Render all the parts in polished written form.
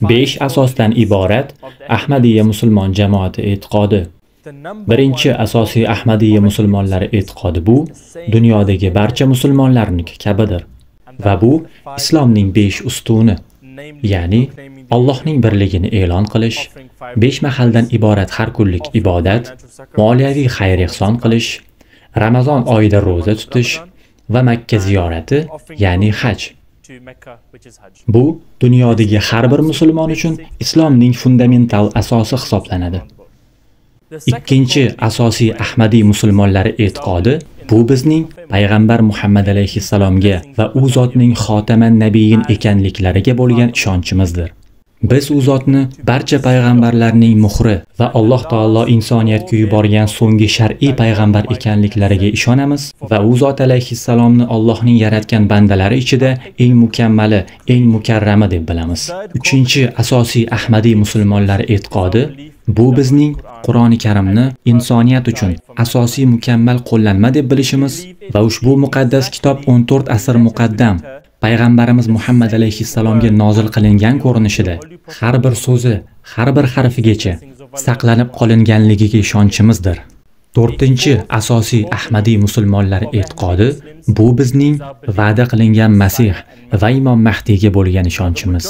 5 asosdan iborat Ahmadiyya musulmon jamoati e'tiqodi. Birinchi asosiy Ahmadiyya musulmonlari e'tiqodi bu dunyodagi barcha musulmonlarniki kabidir va bu islomning 5 ustuni, ya'ni Allohning birligini e'lon qilish, 5 mahaldan iborat har kunlik ibodat, moliyaviy xayr-ehson qilish, Ramazon oyida roza tutish va Makka ziyorati, ya'ni haj. Bu dunyodagi har bir musulmon uchun islomning fundamental asosi hisoblanadi. Ikkinchi asosiy Ahmadiy musulmonlari e'tiqodi bu bizning payg'ambar Muhammad alayhissalomga va u zotning xotaman nabiyin ekanliklariga bo'lgan ishonchimizdir. Biz u zotni barcha payg'ambarlarning muhri va Alloh taolo insoniyatga yuborgan so'nggi shar'iy payg'ambar ekanliklariga ishonamiz va u zot alayhissalomni Allohning yaratgan bandalari ichida eng mukammali, eng mukarrami deb bilamiz. Uchinchi asosiy Ahmadiy musulmonlar e'tiqodi bu bizning Qur'oni Karimni insoniyat uchun asosiy mukammal qo'llanma deb bilishimiz va ushbu muqaddas kitob 14 asr muqaddam payg'ambarimiz Muhammad alayhissalomga nozil qilingan ko'rinishida har bir so'zi, har bir harfigacha saqlanib qolinganligiga ishonchimizdir. To'rtinchi asosiy Ahmadiy musulmonlar e'tiqodi bu bizning va'da qilingan Masih va Imom Mahdiyga bo'lgan ishonchimiz.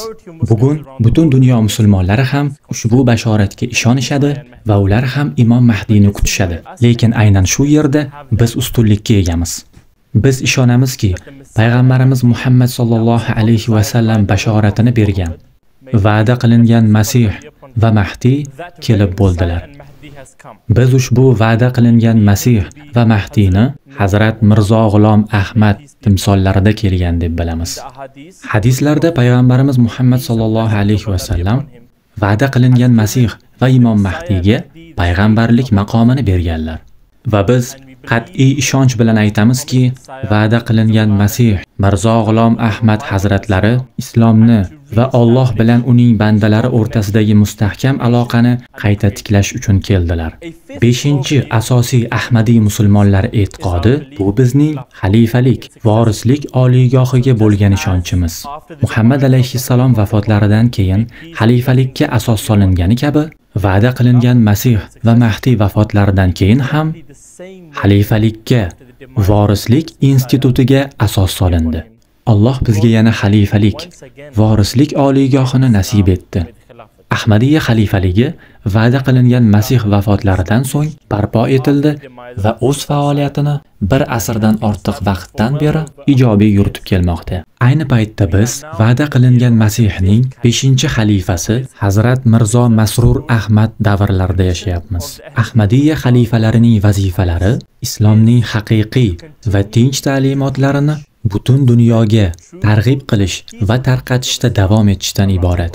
Bugun butun dunyo musulmonlari ham ushbu bashoratga ishonishadi va ular ham Imom Mahdiyni kutishadi. Lekin aynan shu yerda biz ustunlikka egamiz. Biz ishonamizki, payg'ambarimiz Muhammad sallallohu alayhi va sallam bashoratini bergan, va'da qilingan Masih va Mahdiy kelib bo'ldilar. Biz ushbu va'da qilingan Masih va Mahdiyni Hazrat Mirzo G'ulom Ahmad timsollarida kelgan deb bilamiz. Hadislarda payg'ambarimiz Muhammad sallallohu alayhi va sallam va'da qilingan Masih va Imom Mahdiyga payg'ambarlik maqomini berganlar. Va biz qat'iy ishonch bilan aytamizki, va'da qilingan Masih Mirzo G'ulom Ahmad hazratlari islomni va Alloh bilan uning bandalari o'rtasidagi mustahkam aloqani qayta tiklash uchun keldilar. Beshinchi asosiy Ahmadiy musulmonlar e'tiqodi bu bizning xalifalik, vorislik oliygohiga bo'lgan ishonchimiz. Muhammad alayhissalom vafotlaridan keyin xalifalikka asos solingani kabi, va'da qilingan Masih va Mahdiy vafotlaridan keyin ham xalifalikka, vorislik institutiga asos solindi. Alloh bizga yana xalifalik, vorislik oliygohini nasib etdi. Ahmadiyya xalifaligi va'da qilingan Masih vafotlaridan so'ng barpo etildi va o'z faoliyatini bir asrdan ortiq vaqtdan beri ijobiy yuritib kelmoqda. Ayni paytda biz va'da qilingan Masihning 5-xalifasi Hazrat Mirzo Masrur Ahmad davrlarida yashayapmiz. Ahmadiyya xalifalarining vazifalari islomning haqiqiy va tinch ta'limotlarini butun dunyoga targ'ib qilish va tarqatishda davom etishdan iborat.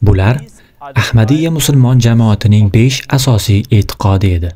Bular Ahmadiyya musulmon jamoatining 5 asosiy e'tiqodi edi.